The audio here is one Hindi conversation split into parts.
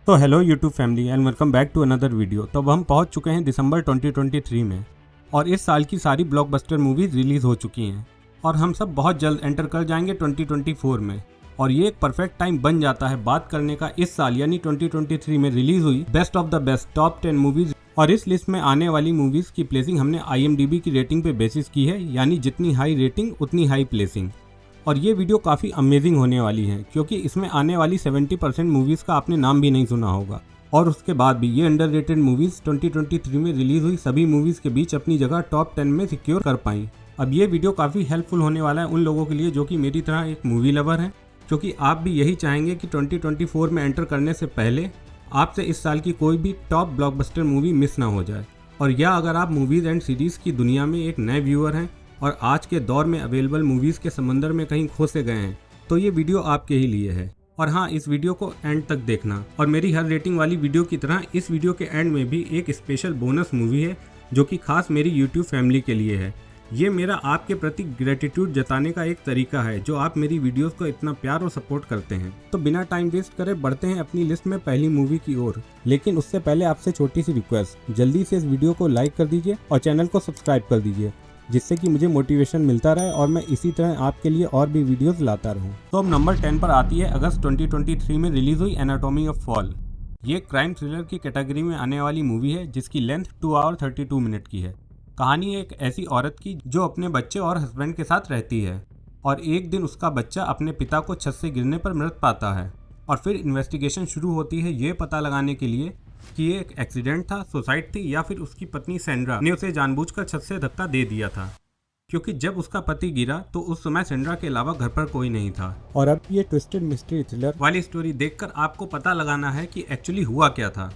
तो hello YouTube family and welcome back to another video. तो अब हम पहुंच चुके हैं दिसंबर 2023 में और इस साल की सारी ब्लॉकबस्टर मूवीज रिलीज हो चुकी हैं और हम सब बहुत जल्द एंटर कर जाएंगे 2024 में। और ये एक परफेक्ट टाइम बन जाता है बात करने का इस साल यानी 2023 में रिलीज हुई best of the best top 10 movies. और इस लिस्ट में आने वाली मूवीज की प्लेसिंग हमने IMDb की रेटिंग पे बेसिस की है, यानी जितनी हाई रेटिंग उतनी हाई प्लेसिंग। और ये वीडियो काफ़ी अमेजिंग होने वाली है क्योंकि इसमें आने वाली 70% मूवीज़ का आपने नाम भी नहीं सुना होगा। और उसके बाद भी ये अंडररेटेड मूवीज़ 2023 में रिलीज हुई सभी मूवीज़ के बीच अपनी जगह टॉप 10 में सिक्योर कर पाई। अब ये वीडियो काफ़ी हेल्पफुल होने वाला है उन लोगों के लिए जो कि मेरी तरह एक मूवी लवर है, क्योंकि आप भी यही चाहेंगे कि 2024 में एंटर करने से पहले आपसे इस साल की कोई भी टॉप ब्लॉकबस्टर मूवी मिस ना हो जाए। और या अगर आप मूवीज़ एंड सीरीज़ की दुनिया में एक नए व्यूअर हैं और आज के दौर में अवेलेबल मूवीज़ के समंदर में कहीं खो से गए हैं, तो ये वीडियो आपके ही लिए है। और हाँ, इस वीडियो को एंड तक देखना। और मेरी हर रेटिंग वाली वीडियो की तरह इस वीडियो के एंड में भी एक स्पेशल बोनस मूवी है जो कि खास मेरी यूट्यूब फैमिली के लिए है। ये मेरा आपके प्रति ग्रेटिट्यूड जताने का एक तरीका है जो आप मेरी वीडियोस को इतना प्यार और सपोर्ट करते हैं। तो बिना टाइम वेस्ट करे बढ़ते हैं अपनी लिस्ट में पहली मूवी की ओर। लेकिन उससे पहले आपसे छोटी सी रिक्वेस्ट, जल्दी से इस वीडियो को लाइक कर दीजिए और चैनल को सब्सक्राइब कर दीजिए, जिससे कि मुझे मोटिवेशन मिलता रहे और मैं इसी तरह आपके लिए और भी वीडियोस लाता रहूं। तो अब नंबर 10 पर आती है अगस्त 2023 में रिलीज हुई एनाटॉमी ऑफ फॉल। ये क्राइम थ्रिलर की कैटेगरी में आने वाली मूवी है जिसकी लेंथ 2 आवर 32 मिनट की है। कहानी एक ऐसी औरत की जो अपने बच्चे और हस्बैंड के साथ रहती है और एक दिन उसका बच्चा अपने पिता को छत से गिरने पर मृत पाता है। और फिर इन्वेस्टिगेशन शुरू होती है ये पता लगाने के लिए कि ये एक एक्सीडेंट था, सुसाइड थी, या फिर उसकी पत्नी सैंड्रा ने उसे जानबूझकर छत से धक्का दे दिया था, क्योंकि जब उसका पति गिरा तो उस समय सैंड्रा के अलावा घर पर कोई नहीं था। और अब ये ट्विस्टेड मिस्ट्री थ्रिलर वाली स्टोरी देखकर आपको पता लगाना है कि एक्चुअली हुआ क्या था।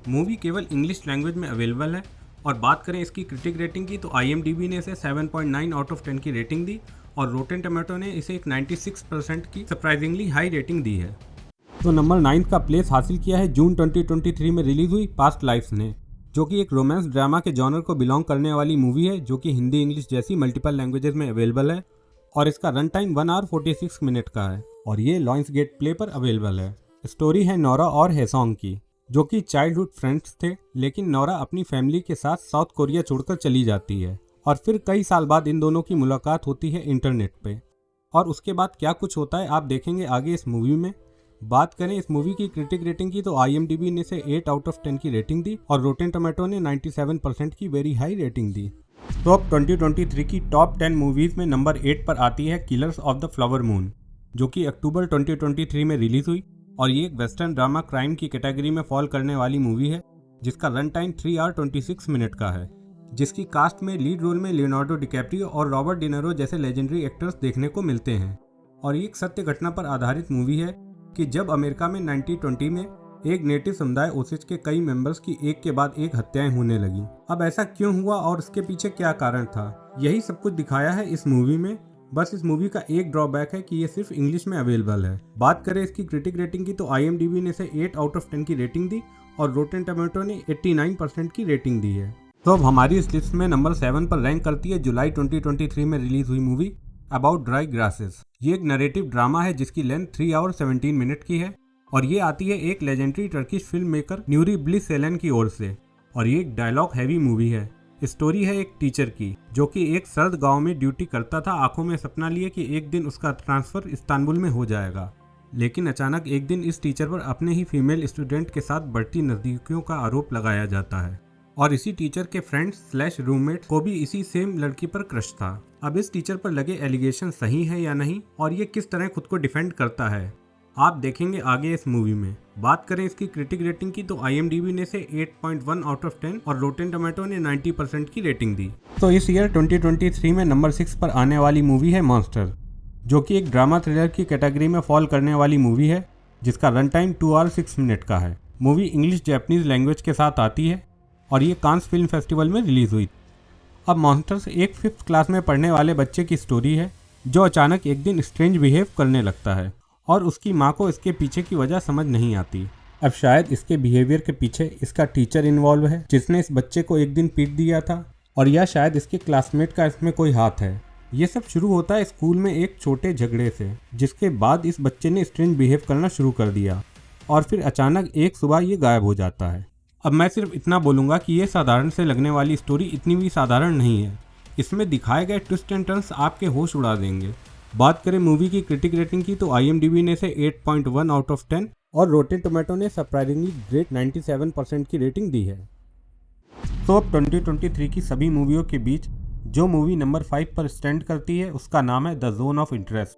मूवी केवल इंग्लिश लैंग्वेज में अवेलेबल है। और बात करें इसकी क्रिटिक रेटिंग की तो IMDb ने इसे 7.9 आउट ऑफ 10 की रेटिंग दी और रोटेन टोमेटो ने इसे एक 96% की सरप्राइजिंगली हाई रेटिंग दी है। तो नंबर 9 का प्लेस हासिल किया है जून 2023 में रिलीज हुई पास्ट लाइफ्स ने, जो कि एक रोमांस ड्रामा के जॉनर को बिलोंग करने वाली मूवी है जो कि हिंदी इंग्लिश जैसी मल्टीपल लैंग्वेजेस में अवेलेबल है। और इसका रन टाइम 1 आवर 46 मिनट का है और ये लॉयंस गेट प्ले पर अवेलेबल है। स्टोरी है नोरा और हेसोंग की, जो कि चाइल्डहुड फ्रेंड्स थे, लेकिन नोरा अपनी फैमिली के साथ साउथ कोरिया छोड़कर चली जाती है और फिर कई साल बाद इन दोनों की मुलाकात होती है इंटरनेट पे। और उसके बाद क्या कुछ होता है आप देखेंगे आगे इस मूवी में। बात करें इस मूवी की क्रिटिक रेटिंग की तो IMDb ने इसे 8 आउट ऑफ 10 की रेटिंग दी और रोटेन टोमेटो ने 97% की वेरी हाई रेटिंग दी। तो अब 2023 की टॉप 10 मूवीज में नंबर 8 पर आती है killers of the flower moon, जो कि अक्टूबर 2023 में रिलीज हुई। और ये एक वेस्टर्न ड्रामा क्राइम की कैटेगरी में फॉल करने वाली मूवी है जिसका रन टाइम 3 आवर 26 मिनट का है, जिसकी कास्ट में लीड रोल में लियोनार्डो डिकैप्रियो और रॉबर्ट डिनरो जैसे लेजेंडरी एक्टर्स देखने को मिलते हैं। और ये एक सत्य घटना पर आधारित मूवी है कि जब अमेरिका में 1920 में एक नेटिव समुदाय ओसेज के कई मेंबर्स की एक के बाद एक हत्याएं होने लगी। अब ऐसा क्यों हुआ और इसके पीछे क्या कारण था, यही सब कुछ दिखाया है इस मूवी में। बस इस मूवी का एक ड्रॉबैक है कि ये सिर्फ इंग्लिश में अवेलेबल है। बात करें इसकी क्रिटिक रेटिंग की तो IMDb ने इसे 8 आउट ऑफ 10 की रेटिंग दी और रोटेन टोमेटो ने 89% की रेटिंग दी है। तो अब हमारी इस लिस्ट में नंबर 7 पर रैंक करती है जुलाई 2023 में रिलीज हुई मूवी अबाउट ड्राई ग्रासेस। ये एक नरेटिव ड्रामा है जिसकी लेंथ 3 आवर 17 मिनट की है और ये आती है एक legendary Turkish film maker Nuri Bilge Ceylan की ओर से। और ये एक डायलॉग हैवी मूवी है। स्टोरी है एक टीचर की जो कि एक सर्द गांव में ड्यूटी करता था, आंखों में सपना लिए कि एक दिन उसका ट्रांसफर इस्तांबुल में हो जाएगा। लेकिन अचानक एक दिन इस टीचर पर अपने ही फीमेल स्टूडेंट के साथ बढ़ती नजदीकियों का आरोप लगाया जाता है और इसी टीचर के फ्रेंड्स / रूममेट को भी इसी सेम लड़की पर क्रश था। अब इस टीचर पर लगे एलिगेशन सही है या नहीं और ये किस तरह खुद को डिफेंड करता है आप देखेंगे आगे इस मूवी में। बात करें इसकी क्रिटिक रेटिंग की तो IMDb ने इसे 8.1 आउट ऑफ 10 और रोटेन टोमेटो ने 90% की रेटिंग दी। तो इस ईयर 2023 में नंबर 6 पर आने वाली मूवी है मॉन्स्टर, जो कि एक ड्रामा थ्रिलर की कैटेगरी में फॉल करने वाली मूवी है जिसका रन टाइम 2 आवर 6 मिनट का है। मूवी इंग्लिश जैपनीज लैंग्वेज के साथ आती है और ये कांस फिल्म फेस्टिवल में रिलीज हुई। अब मॉन्स्टर्स एक 5th क्लास में पढ़ने वाले बच्चे की स्टोरी है जो अचानक एक दिन स्ट्रेंज बिहेव करने लगता है और उसकी माँ को इसके पीछे की वजह समझ नहीं आती। अब शायद इसके बिहेवियर के पीछे इसका टीचर इन्वॉल्व है जिसने इस बच्चे को एक दिन पीट दिया था, और या शायद इसके क्लासमेट का इसमें कोई हाथ है। ये सब शुरू होता है स्कूल में एक छोटे झगड़े से, जिसके बाद इस बच्चे ने स्ट्रेंज बिहेव करना शुरू कर दिया और फिर अचानक एक सुबह ये गायब हो जाता है। अब मैं सिर्फ इतना बोलूँगा कि ये साधारण से लगने वाली स्टोरी इतनी भी साधारण नहीं है। इसमें दिखाए गए ट्विस्ट एंड टर्न्स आपके होश उड़ा देंगे। बात करें मूवी की क्रिटिक रेटिंग की तो IMDb ने इसे 8.1 आउट ऑफ 10 और रोटेन टोमेटो ने सरप्राइजिंगली ग्रेट 97% की रेटिंग दी है। तो अब 2023 की सभी मूवियों के बीच जो मूवी नंबर 5 पर स्टैंड करती है उसका नाम है द जोन ऑफ इंटरेस्ट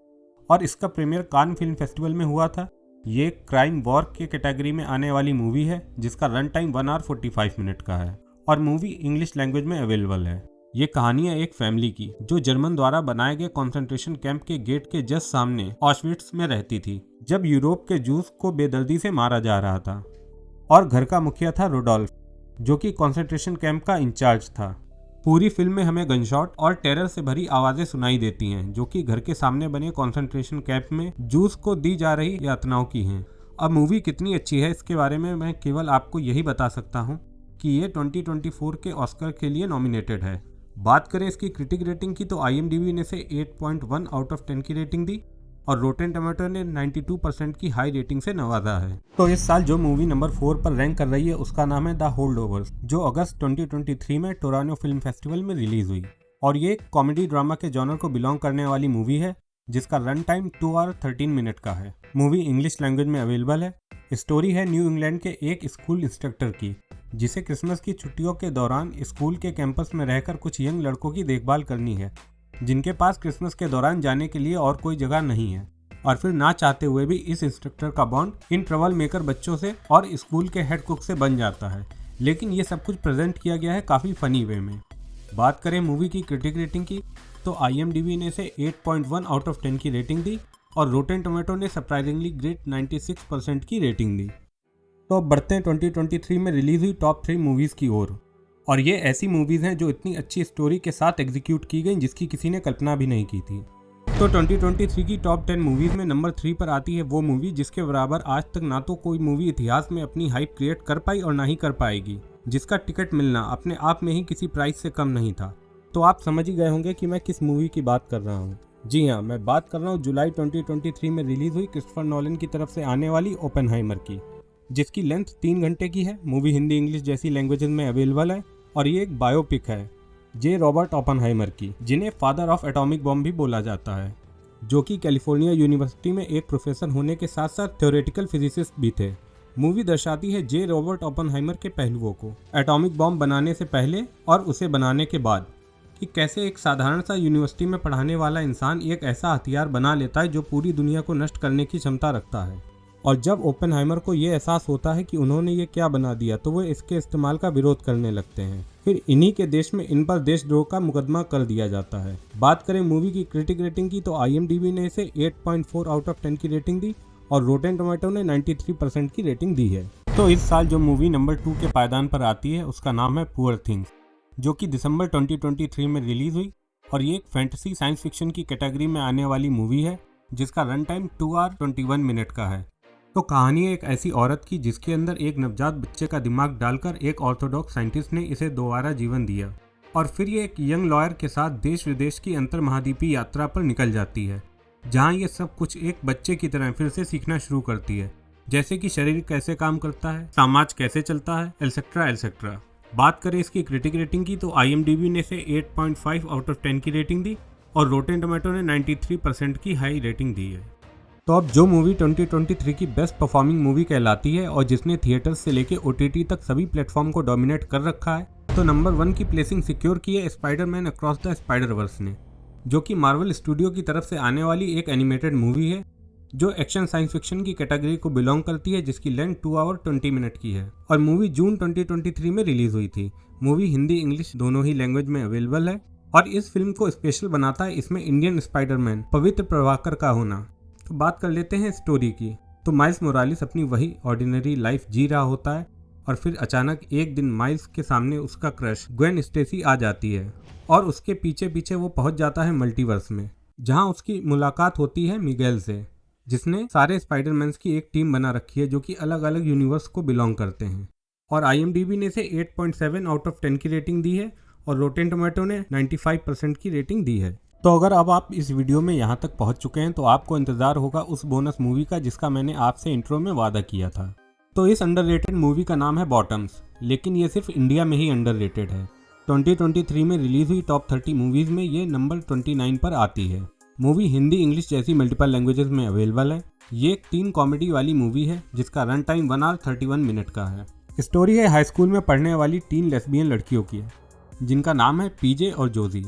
और इसका प्रीमियर कान फिल्म फेस्टिवल में हुआ था। ये क्राइम वॉर के कैटेगरी में आने वाली मूवी है जिसका रन टाइम 1 आवर 45 मिनट का है और मूवी इंग्लिश लैंग्वेज में अवेलेबल है। ये कहानी है एक फैमिली की जो जर्मन द्वारा बनाए गए कॉन्सेंट्रेशन कैंप के गेट के जस्ट सामने ऑशविट्स में रहती थी जब यूरोप के जूस को बेदर्दी से मारा जा रहा था। और घर का मुखिया था रोडोल्फ जो कि कॉन्सेंट्रेशन कैंप का इंचार्ज था। पूरी फिल्म में हमें गनशॉट और टेरर से भरी आवाजें सुनाई देती हैं जो कि घर के सामने बने कॉन्सेंट्रेशन कैंप में जूस को दी जा रही यातनाओं की हैं। अब मूवी कितनी अच्छी है इसके बारे में मैं केवल आपको यही बता सकता हूँ कि ये 2024 के ऑस्कर के लिए नॉमिनेटेड है। बात करें इसकी क्रिटिक रेटिंग की तो IMDb ने इसे 8.1 आउट ऑफ 10 की रेटिंग दी और रोटेन टोमेटो ने 92% की हाई रेटिंग से नवाजा है। तो इस साल जो मूवी नंबर 4 पर रैंक कर रही है उसका नाम है द होल्डओवर्स जो अगस्त 2023 में टोरंटो फिल्म फेस्टिवल में रिलीज हुई और ये कॉमेडी ड्रामा के जॉनर को बिलोंग करने वाली मूवी है जिसका रन टाइम 2 आवर 13 मिनट का है। मूवी इंग्लिश लैंग्वेज में अवेलेबल है। स्टोरी है न्यू इंग्लैंड के एक स्कूल इंस्ट्रक्टर की जिसे क्रिसमस की छुट्टियों के दौरान स्कूल के कैंपस में रहकर कुछ यंग लड़कों की देखभाल करनी है जिनके पास क्रिसमस के दौरान जाने के लिए और कोई जगह नहीं है और फिर ना चाहते हुए भी इस इंस्ट्रक्टर का बॉन्ड इन ट्रबल मेकर बच्चों से और स्कूल के हेड कुक से बन जाता है। लेकिन ये सब कुछ प्रेजेंट किया गया है काफ़ी फनी वे में। बात करें मूवी की क्रिटिक रेटिंग की तो IMDb ने इसे 8.1 आउट ऑफ 10 की रेटिंग दी और रोटेन टोमेटो ने सरप्राइजिंगली ग्रेट 96% की रेटिंग दी। तो अब बढ़ते हैं 2023 में रिलीज हुई टॉप 3 मूवीज़ की ओर और ये ऐसी मूवीज़ हैं जो इतनी अच्छी स्टोरी के साथ एग्जीक्यूट की गई जिसकी किसी ने कल्पना भी नहीं की थी। तो 2023 की टॉप 10 मूवीज़ में नंबर 3 पर आती है वो मूवी जिसके बराबर आज तक ना तो कोई मूवी इतिहास में अपनी हाइप क्रिएट कर पाई और ना ही कर पाएगी, जिसका टिकट मिलना अपने आप में ही किसी प्राइस से कम नहीं था। तो आप समझ ही गए होंगे कि मैं किस मूवी की बात कर रहा हूँ। जी हाँ, मैं बात कर रहा हूँ जुलाई 2023 में रिलीज हुई क्रिस्टोफर नोलन की तरफ से आने वाली ओपेनहाइमर की, जिसकी लेंथ 3 घंटे की है। मूवी हिंदी इंग्लिश जैसी लैंग्वेजेस में अवेलेबल है और ये एक बायोपिक है जे रॉबर्ट ओपेनहाइमर की, जिन्हें फादर ऑफ एटॉमिक बॉम्ब भी बोला जाता है, जो कि कैलिफोर्निया यूनिवर्सिटी में एक प्रोफेसर होने के साथ साथ थ्योरेटिकल फिजिसिस्ट भी थे। मूवी दर्शाती है जे रॉबर्ट ओपेनहाइमर के पहलुओं को, एटॉमिक बॉम्ब बनाने से पहले और उसे बनाने के बाद, कि कैसे एक साधारण सा यूनिवर्सिटी में पढ़ाने वाला इंसान एक ऐसा हथियार बना लेता है जो पूरी दुनिया को नष्ट करने की क्षमता रखता है। और जब ओपेनहाइमर को ये एहसास होता है कि उन्होंने ये क्या बना दिया तो वो इसके इस्तेमाल का विरोध करने लगते हैं। फिर इन्हीं के देश में इन पर देशद्रोह का मुकदमा कर दिया जाता है। बात करें मूवी की क्रिटिक रेटिंग की तो IMDb ने इसे 8.4 आउट ऑफ 10 की रेटिंग दी और रोटेन टोमेटो ने 93% की रेटिंग दी है। तो इस साल जो मूवी नंबर 2 के पायदान पर आती है उसका नाम है पुअर थिंग्स, जो कि दिसंबर 2023 में रिलीज हुई और ये एक फैंटेसी साइंस फिक्शन की कैटेगरी में आने वाली मूवी है जिसका रन टाइम 2 आवर 21 मिनट का है। तो कहानी है एक ऐसी औरत की जिसके अंदर एक नवजात बच्चे का दिमाग डालकर एक ऑर्थोडॉक्स साइंटिस्ट ने इसे दोबारा जीवन दिया और फिर ये एक यंग लॉयर के साथ देश विदेश की अंतर महाद्वीपीय यात्रा पर निकल जाती है, जहाँ ये सब कुछ एक बच्चे की तरह फिर से सीखना शुरू करती है, जैसे कि शरीर कैसे काम करता है, समाज कैसे चलता है, एल्सेट्रा एल्सेट्रा। बात करें इसकी क्रिटिक रेटिंग की तो IMDb ने इसे 8.5 आउट ऑफ 10 की रेटिंग दी और रोटेन टोमेटो ने 93% की हाई रेटिंग दी है। तो अब जो मूवी 2023 की बेस्ट परफॉर्मिंग मूवी कहलाती है और जिसने थिएटर्स से लेके OTT तक सभी प्लेटफॉर्म को डोमिनेट कर रखा है, तो नंबर 1 की प्लेसिंग सिक्योर की है स्पाइडरमैन अक्रॉस द स्पाइडरवर्स ने, जो कि मार्वल स्टूडियो की तरफ से आने वाली एक एनिमेटेड मूवी है जो एक्शन साइंस फिक्शन की कैटेगरी को बिलोंग करती है, जिसकी लेंथ 2 आवर 20 मिनट की है और मूवी जून 2023 में रिलीज हुई थी। मूवी हिंदी इंग्लिश दोनों ही लैंग्वेज में अवेलेबल है और इस फिल्म को स्पेशल बनाता है इसमें इंडियन स्पाइडरमैन पवित्र प्रभाकर का होना। तो बात कर लेते हैं स्टोरी की। तो माइल्स मोरालिस अपनी वही ऑर्डिनरी लाइफ जी रहा होता है और फिर अचानक एक दिन माइल्स के सामने उसका क्रश ग्वेन स्टेसी आ जाती है और उसके पीछे पीछे वो पहुंच जाता है मल्टीवर्स में, जहां उसकी मुलाकात होती है मिगेल से, जिसने सारे स्पाइडरमैन्स की एक टीम बना रखी है जो कि अलग अलग यूनिवर्स को बिलोंग करते हैं। और IMDb ने इसे 8.7 आउट ऑफ 10 की रेटिंग दी है और रोटेन टोमेटो ने 95% की रेटिंग दी है। तो अगर अब आप इस वीडियो में यहाँ तक पहुँच चुके हैं तो आपको इंतज़ार होगा उस बोनस मूवी का जिसका मैंने आपसे इंट्रो में वादा किया था। तो इस अंडररेटेड मूवी का नाम है बॉटम्स, लेकिन ये सिर्फ इंडिया में ही अंडररेटेड है। 2023 में रिलीज हुई टॉप 30 मूवीज़ में ये नंबर 29 पर आती है। मूवी हिंदी इंग्लिश जैसी मल्टीपल लैंग्वेजेस में अवेलेबल है। ये एक टीन कॉमेडी वाली मूवी है जिसका रन टाइम 1 आवर 31 मिनट का है। स्टोरी है हाई स्कूल में पढ़ने वाली 3 लेस्बियन लड़कियों की है जिनका नाम है पीजे और जोजी,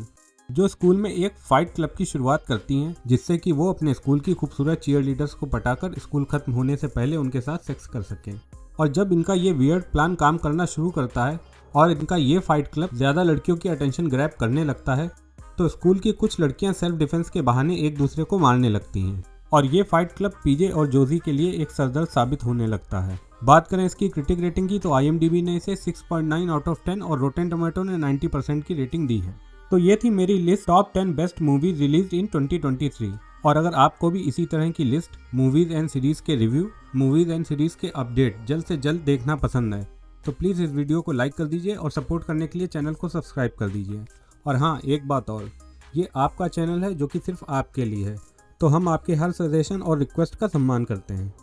जो स्कूल में एक फाइट क्लब की शुरुआत करती हैं जिससे कि वो अपने स्कूल की खूबसूरत चीयर लीडर्स को पटाकर स्कूल खत्म होने से पहले उनके साथ सेक्स कर सकें। और जब इनका ये वियर्ड प्लान काम करना शुरू करता है और इनका ये फाइट क्लब ज़्यादा लड़कियों की अटेंशन ग्रैब करने लगता है तो स्कूल की कुछ लड़कियां सेल्फ डिफेंस के बहाने एक दूसरे को मारने लगती हैं और ये फाइट क्लब पीजे और जोजी के लिए एक सरदर्द साबित होने लगता है। बात करें इसकी क्रिटिक रेटिंग की तो IMDb ने इसे 6.9 आउट ऑफ 10 और रोटेन टोमेटो ने 90% की रेटिंग दी है। तो ये थी मेरी list top 10 best movies release इन 2023। और अगर आपको भी इसी तरह की लिस्ट, मूवीज एंड सीरीज के रिव्यू, मूवीज एंड सीरीज के अपडेट जल्द से जल्द देखना पसंद है तो प्लीज़ इस वीडियो को लाइक कर दीजिए और सपोर्ट करने के लिए चैनल को सब्सक्राइब कर दीजिए। और हाँ, एक बात और, ये आपका चैनल है जो कि सिर्फ आपके लिए है, तो हम आपके हर सजेशन और रिक्वेस्ट का सम्मान करते हैं।